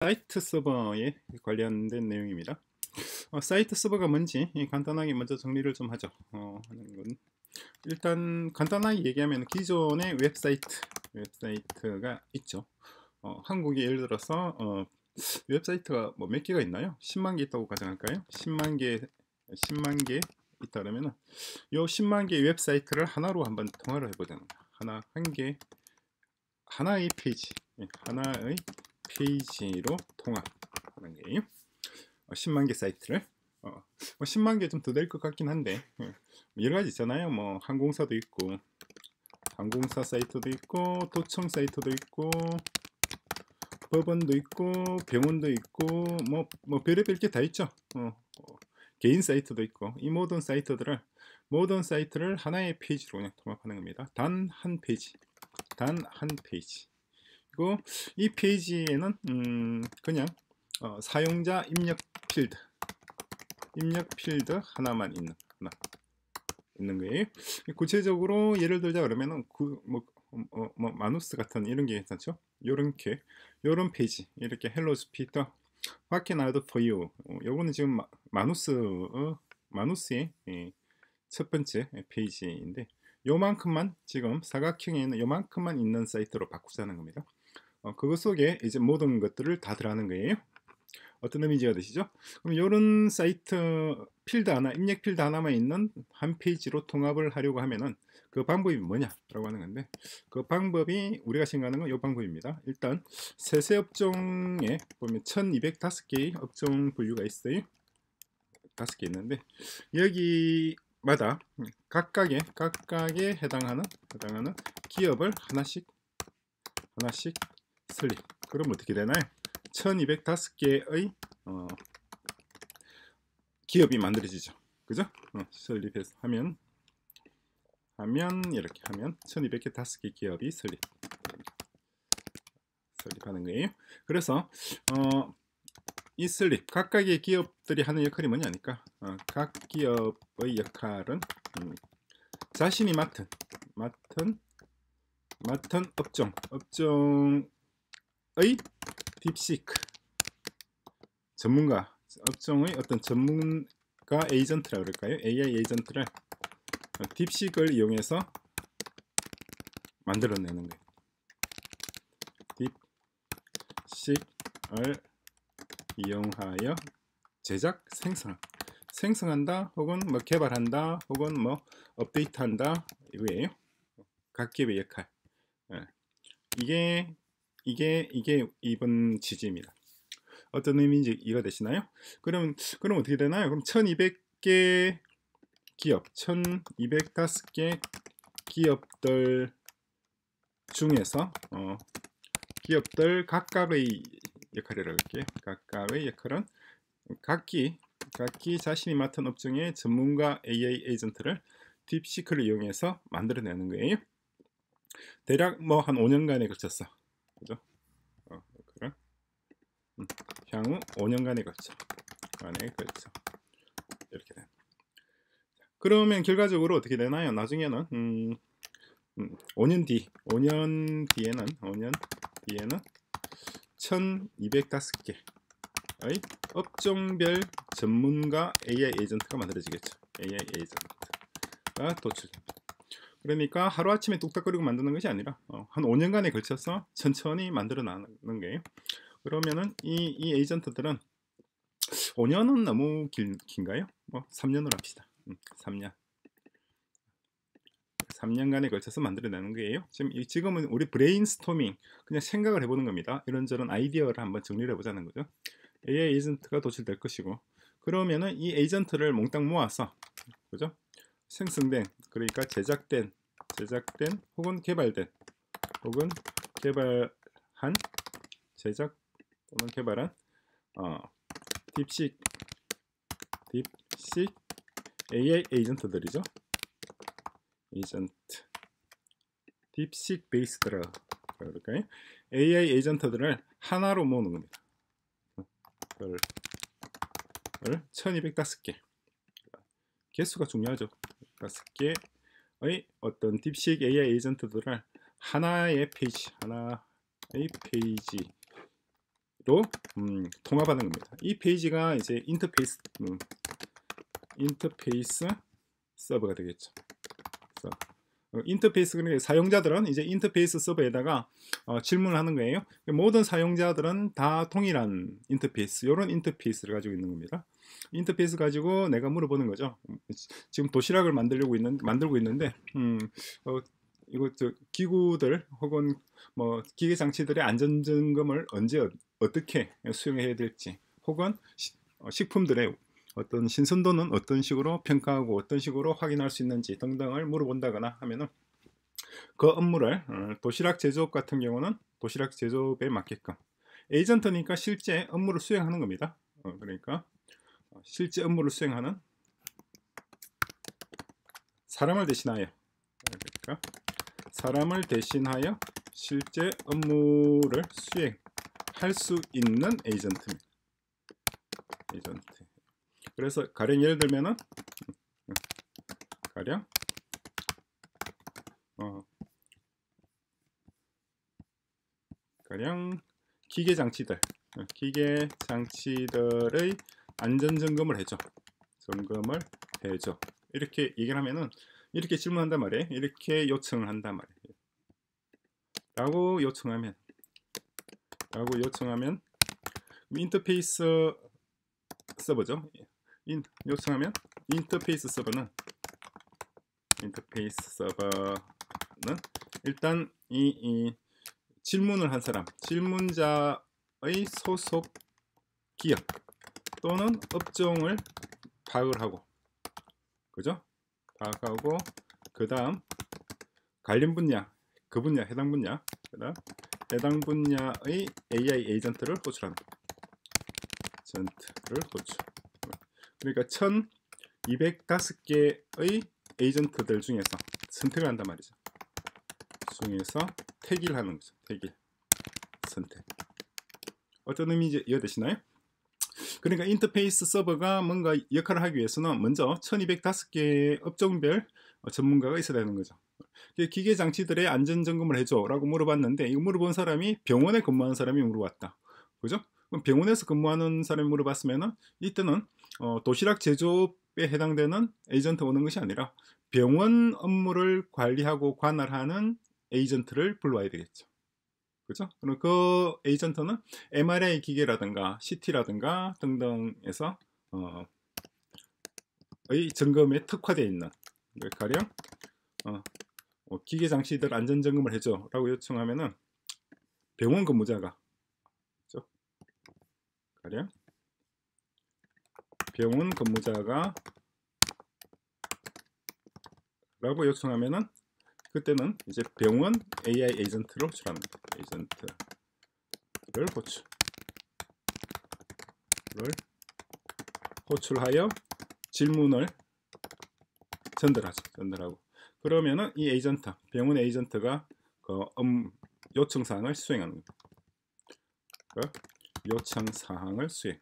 사이트 서버에 관련된 내용입니다. 사이트 서버가 뭔지 간단하게 먼저 정리를 좀 하죠. 하는 건 일단 간단하게 얘기하면 기존의 웹사이트가 있죠. 한국에 예를 들어서 웹사이트가 뭐 몇 개가 있나요? 10만 개 있다고 가정할까요? 10만 개 있다 그러면은 요 10만 개 웹사이트를 하나로 한번 통화를 해보자는 거야. 하나의 페이지, 하나의 페이지로 통합하는 거예요. 10만 개 사이트를 10만 개 좀 더 될 것 같긴 한데 여러 가지 있잖아요. 뭐 항공사도 있고 항공사 사이트도 있고 도청 사이트도 있고 법원도 있고 병원도 있고 뭐 별의별 게 다 있죠. 개인 사이트도 있고 이 모든 사이트를 하나의 페이지로 그냥 통합하는 겁니다. 단 한 페이지. 그리고 이 페이지에는 그냥 사용자 입력 필드 하나만 있는 거예요. 구체적으로 예를 들자 그러면은 뭐 마누스 같은 이런 게 괜찮죠? 요런 페이지 이렇게 헬로 스피터 What can I do for you? 요거는 지금 마누스의 첫 번째 페이지인데 요만큼만 지금 사각형에는 요만큼만 있는 사이트로 바꾸자는 겁니다. 그것 속에 이제 모든 것들을 다 들어가는 거예요. 어떤 의미가 되시죠? 그럼 이런 사이트 입력 필드 하나만 있는 한 페이지로 통합을 하려고 하면은 그 방법이 뭐냐라고 하는 건데 그 방법이 우리가 생각하는 건 이 방법입니다. 일단 세세 업종에 보면 1205개의 업종 분류가 있어요. 5개 있는데 여기마다 각각에 해당하는 기업을 하나씩 설립. 그럼 어떻게 되나요? 1205개의 기업이 만들어지죠. 그죠? 설립해서 하면 이렇게 하면 1200개 5개 기업이 설립하는 거예요. 그래서 이 각각의 기업들이 하는 역할이 뭐냐니까 각 기업의 역할은 자신이 맡은 업종의 딥시크 전문가 업종의 어떤 전문가 에이전트라 그럴까요? AI 에이전트를 딥시크를 이용해서 만들어내는 거예요. 딥시크를 이용하여 생성한다 혹은 뭐 개발한다 혹은 뭐 업데이트한다 이거예요. 각 기업의 역할. 이게 이번 취지입니다. 어떤 의미인지 이해가 되시나요? 그럼 어떻게 되나요? 그럼 1200개 기업, 1205개 기업들 중에서 기업들 각각의 역할이라고 할게요. 각각의 역할은 각기 자신이 맡은 업종의 전문가 AI 에이전트를 딥시크를 이용해서 만들어내는 거예요. 대략 뭐 한 5년간에 걸쳤어. 그죠? 그럼 향후 5년간에 걸쳐 이렇게 돼. 그러면 결과적으로 어떻게 되나요? 나중에는 5년 뒤에는 1205개의 업종별 전문가 AI 에이전트가 만들어지겠죠. AI 에이전트가 도출됩니다. 그러니까 하루아침에 뚝딱거리고 만드는 것이 아니라 한 5년간에 걸쳐서 천천히 만들어 나가는 거예요. 그러면은 이 에이전트들은 5년은 너무 긴가요? 뭐 3년으로 합시다. 3년간에 걸쳐서 만들어내는 거예요. 지금은 우리 브레인스토밍 그냥 생각을 해보는 겁니다. 이런저런 아이디어를 한번 정리를 해보자는 거죠. AI 에이전트가 도출될 것이고 그러면은 이 에이전트를 몽땅 모아서 그죠? 생성된 그러니까 제작된 혹은 개발한 제작 또는 개발한 딥식 AI 에이전트들이죠. 딥식 베이스드라 그럴까요? AI 에이전트들을 하나로 모으는 겁니다. 1205개 개수가 중요하죠. 5개의 어떤 딥식 AI 에이전트들을 하나의 페이지로 통합하는 겁니다. 이 페이지가 이제 인터페이스 서버가 되겠죠. 그래서 인터페이스, 그러니까 사용자들은 이제 인터페이스 서버에다가 질문을 하는 거예요. 모든 사용자들은 다 동일한 인터페이스, 이런 인터페이스를 가지고 있는 겁니다. 인터페이스 가지고 내가 물어보는 거죠. 지금 도시락을 만들고 있는데 이거 기구들 혹은 뭐 기계 장치들의 안전 점검을 언제 어떻게 수행해야 될지, 혹은 식품들의 어떤 신선도는 어떤 식으로 평가하고 어떤 식으로 확인할 수 있는지 등등을 물어본다거나 하면은 그 업무를 도시락 제조업 같은 경우는 도시락 제조업에 맞게끔 에이전트니까 실제 업무를 수행하는 겁니다. 그러니까 실제 업무를 수행하는 사람을 대신하여, 그러니까 사람을 대신하여 실제 업무를 수행할 수 있는 에이전트입니다. 에이전트. 그래서 가령 예를 들면은 가령 기계 장치들의 안전 점검을 해줘. 이렇게 얘기를 하면은 이렇게 질문한단 말이에요. 이렇게 요청을 한단 말이에요. 라고 요청하면 인터페이스 서버죠. 요청하면 인터페이스 서버는 일단 이 질문을 한 사람, 질문자의 소속 기업 또는 업종을 파악을 하고, 그죠? 파악하고 그 다음 관련 분야, 그 분야, 해당 분야, 그다음 해당 분야의 AI 에이전트를 호출하는 그러니까 1205개의 에이전트들 중에서 선택을 한단 말이죠. 중에서 택일 하는 거죠. 택일 선택. 어떤 의미인지 이해되시나요? 그러니까 인터페이스 서버가 뭔가 역할을 하기 위해서는 먼저 1205개의 업종별 전문가가 있어야 되는 거죠. 기계 장치들의 안전 점검을 해줘 라고 물어봤는데, 이거 물어본 사람이 병원에 근무하는 사람이 물어봤다. 그죠? 그럼 병원에서 근무하는 사람이 물어봤으면은 이때는 도시락 제조업에 해당되는 에이전트가 오는 것이 아니라 병원 업무를 관리하고 관할하는 에이전트를 불러와야 되겠죠. 그죠? 그럼 그 에이전트는 MRI 기계라든가 CT라든가 등등에서 점검에 특화되어 있는, 가령 기계 장치들 안전 점검을 해줘 라고 요청하면은 병원 근무자가, 그렇죠? 가령 병원 근무자가 라고 요청하면은 그때는 이제 병원 AI 에이전트를 호출합니다. 에이전트를 호출하여 질문을 전달하고, 그러면은 이 에이전트, 병원 에이전트가 그 요청 사항을 수행하는 겁니다. 요청 사항을 수행.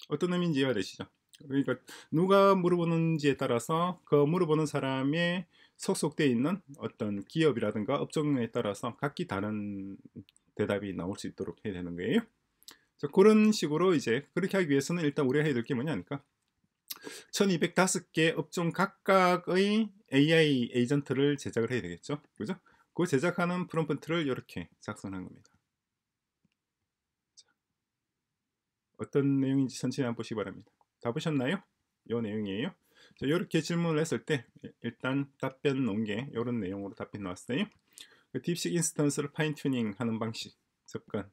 어떤 의미인지 이해가 되시죠? 그러니까 누가 물어보는지에 따라서 그 물어보는 사람의 소속되어 있는 어떤 기업이라든가 업종에 따라서 각기 다른 대답이 나올 수 있도록 해야 되는 거예요. 자, 그런 식으로 이제 그렇게 하기 위해서는 일단 우리가 해야 될 게 뭐냐니까 1205개 업종 각각의 AI 에이전트를 제작을 해야 되겠죠. 그죠? 그 제작하는 프롬프트를 이렇게 작성한 겁니다. 자, 어떤 내용인지 천천히 한번 보시기 바랍니다. 다 보셨나요? 이 내용이에요. 자, 이렇게 질문을 했을 때 일단 답변 놓은 게 이런 내용으로 답변 나왔어요. 그 딥식 인스턴스를 파인 튜닝 하는 방식, 접근,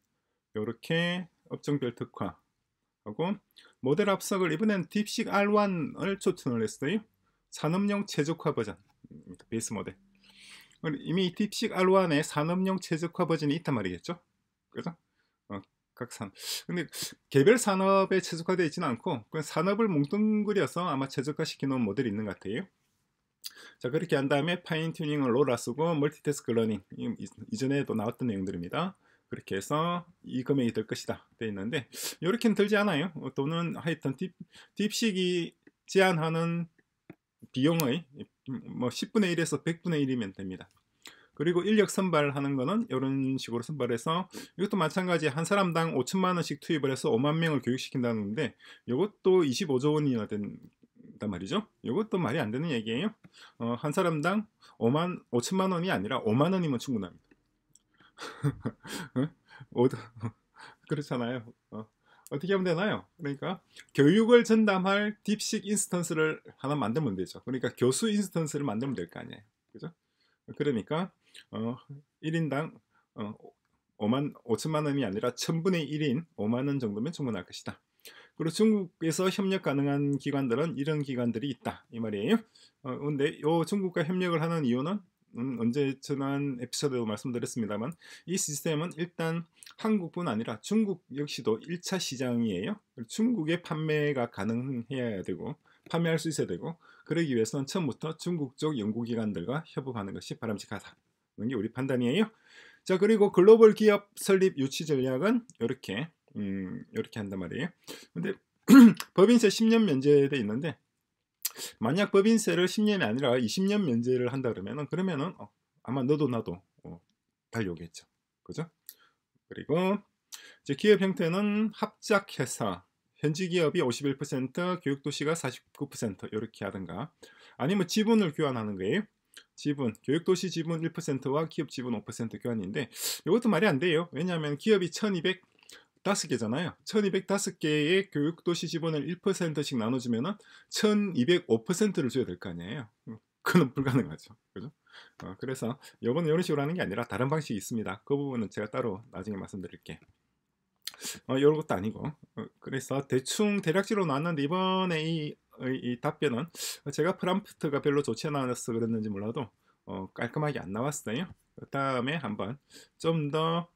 이렇게 업종별 특화하고 모델 압석을 이번엔 딥식 R1을 초청을 했어요. 산업용 최적화 버전, 베이스 모델. 이미 딥식 R1에 산업용 최적화 버전이 있단 말이겠죠. 그죠? 각 산업. 근데 개별 산업에 최적화되어 있지는 않고 그냥 산업을 뭉뚱그려서 아마 최적화 시켜놓은 모델이 있는 것 같아요. 자, 그렇게 한 다음에 파인 튜닝을 로라 쓰고 멀티태스크 러닝, 이전에도 나왔던 내용들입니다. 그렇게 해서 이 금액이 될 것이다 되어 있는데 이렇게는 들지 않아요. 또는 하여튼 딥식이 제한하는 비용의 뭐 10분의 1에서 100분의 1이면 됩니다. 그리고 인력 선발하는 거는 이런 식으로 선발해서 이것도 마찬가지 한 사람당 5천만 원씩 투입을 해서 5만 명을 교육시킨다는 건데 이것도 25조 원이나 된단 말이죠. 이것도 말이 안 되는 얘기예요. 한 사람당 5천만 원이 아니라 5만 원이면 충분합니다. 그렇잖아요. 어떻게 하면 되나요? 그러니까 교육을 전담할 딥식 인스턴스를 하나 만들면 되죠. 그러니까 교수 인스턴스를 만들면 될 거 아니에요. 그죠? 그러니까 1인당 5천만 원이 아니라 1000분의 1인 5만 원 정도면 충분할 것이다. 그리고 중국에서 협력 가능한 기관들은 이런 기관들이 있다 이 말이에요. 근데 이 중국과 협력을 하는 이유는 언제 지난 에피소드도 말씀드렸습니다만 이 시스템은 일단 한국뿐 아니라 중국 역시도 1차 시장이에요. 중국에 판매가 가능해야 되고 판매할 수 있어야 되고 그러기 위해서는 처음부터 중국 쪽 연구기관들과 협업하는 것이 바람직하다는 게 우리 판단이에요. 자, 그리고 글로벌 기업 설립 유치 전략은 이렇게 한단 말이에요. 근데 법인세 10년 면제돼 있는데 만약 법인세를 10년이 아니라 20년 면제를 한다 그러면은 아마 너도 나도 달려오겠죠. 그죠? 그리고 이제 기업 형태는 합작회사, 현지 기업이 51%, 교육도시가 49% 이렇게 하든가 아니면 지분을 교환하는 거예요. 지분, 교육도시 지분 1%와 기업 지분 5% 교환인데 이것도 말이 안 돼요. 왜냐하면 기업이 1205개잖아요. 1205개의 교육도시 지분을 1%씩 나눠주면은 1205%를 줘야 될 거 아니에요. 그건 불가능하죠. 그죠? 그래서 이번에 이런 식으로 하는 게 아니라 다른 방식이 있습니다. 그 부분은 제가 따로 나중에 말씀드릴게. 이런 것도 아니고 그래서 대충 대략적으로 나왔는데 이번에 이 답변은 제가 프롬프트가 별로 좋지 않아서 그랬는지 몰라도 깔끔하게 안 나왔어요. 그 다음에 한번 좀 더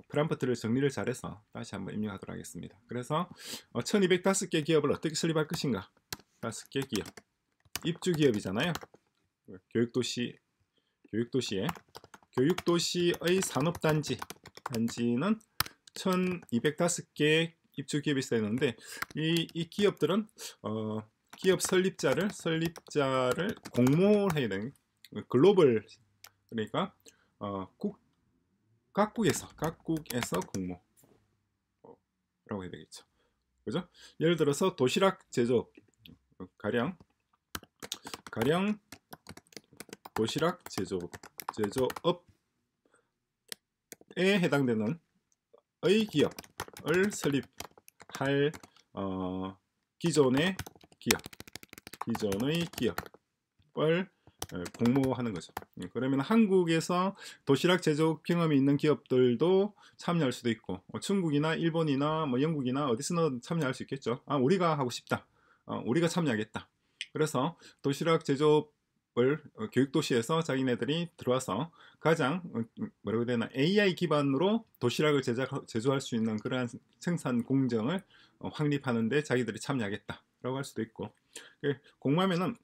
프롬프트를 정리를 잘해서 다시 한번 입력하도록 하겠습니다. 그래서 1205개 기업을 어떻게 설립할 것인가. 5개 기업 입주 기업이잖아요. 교육도시의 산업단지는 1205개 입주 기업이 있어야 되는데 이 기업들은 기업 설립자를 공모를 해야 되는 글로벌 그러니까 각국에서 공모라고 해야 되겠죠. 그죠? 예를 들어서 도시락 제조업 가령 도시락 제조업에 해당되는 의 기업을 설립할 기존의 기업을 공모하는 거죠. 그러면 한국에서 도시락 제조업 경험이 있는 기업들도 참여할 수도 있고 중국이나 일본이나 뭐 영국이나 어디서나 참여할 수 있겠죠. 우리가 하고 싶다. 우리가 참여하겠다. 그래서 도시락 제조업을 교육도시에서 자기네들이 들어와서 가장 뭐라고 해야 되나 AI 기반으로 도시락을 제조할 수 있는 그러한 생산 공정을 확립하는데 자기들이 참여하겠다라고 할 수도 있고 공모하면은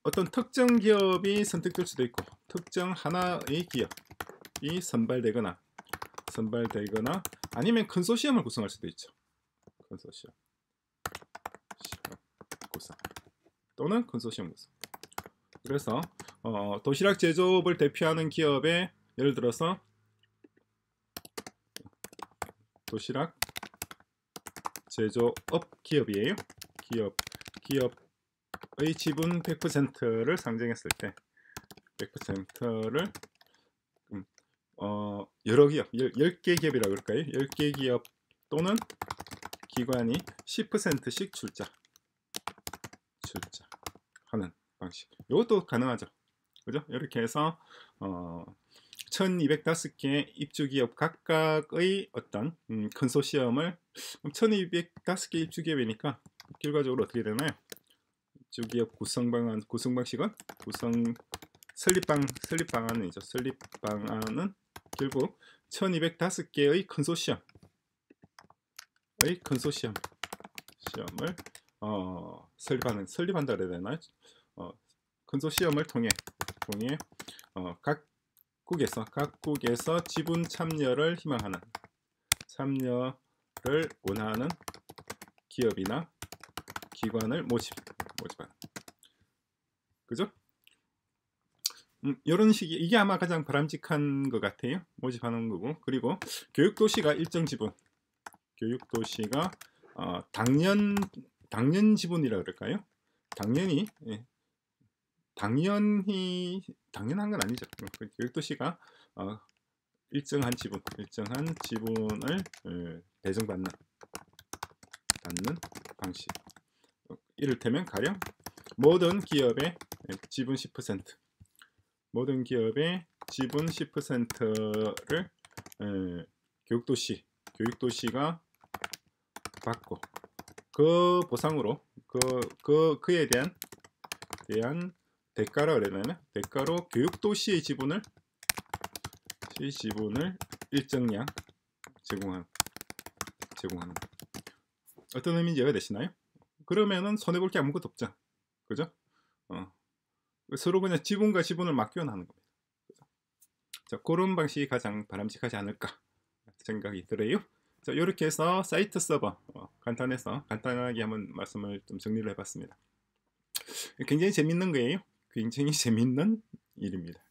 어떤 특정 기업이 선택될 수도 있고 특정 하나의 기업이 선발되거나 아니면 컨소시엄을 구성할 수도 있죠. 컨소시엄 구성 또는 컨소시엄 구성. 그래서 도시락 제조업을 대표하는 기업에 예를 들어서 도시락 제조업 기업이에요. 기업의 지분 100%를 상정했을 때 100%를 여러 기업 10개 기업이라고 그럴까요? 10개 기업 또는 기관이 10%씩 출자하는 방식. 이것도 가능하죠. 그죠? 이렇게 해서 1205개 입주기업 각각의 어떤 컨소시엄을 1205개 입주기업이니까 결과적으로 어떻게 되나요? 입주기업 구성 방식은 설립 방안이죠. 설립 방안은 결국 1205개의 컨소시엄을 설립한다 그래야 되나요? 컨소시엄을 통해 각국에서 지분 참여를 원하는 기업이나 기관을 모집하는. 그죠? 이런 식이 이게 아마 가장 바람직한 것 같아요. 모집하는 거고. 그리고 교육도시가 일정 지분, 교육도시가 당년 지분이라 그럴까요? 당연히 당연한 건 아니죠. 교육도시가 일정한 지분을 배정받는 방식. 이를테면 가령 모든 기업의 지분 10%, 모든 기업의 지분 10%를 교육도시가 받고 그 보상으로 그에 대한 대가로 그러면 대가로 교육도시의 지분을 일정량 제공하는 어떤 의미인지 이해가 되시나요? 그러면은 손해볼 게 아무것도 없죠. 그죠? 서로 그냥 지분과 지분을 맡겨나는 겁니다. 자, 그런 방식이 가장 바람직하지 않을까 생각이 들어요. 자, 이렇게 해서 사이트 서버 간단하게 한번 말씀을 좀 정리를 해봤습니다. 굉장히 재밌는 거예요. 굉장히 재밌는 일입니다.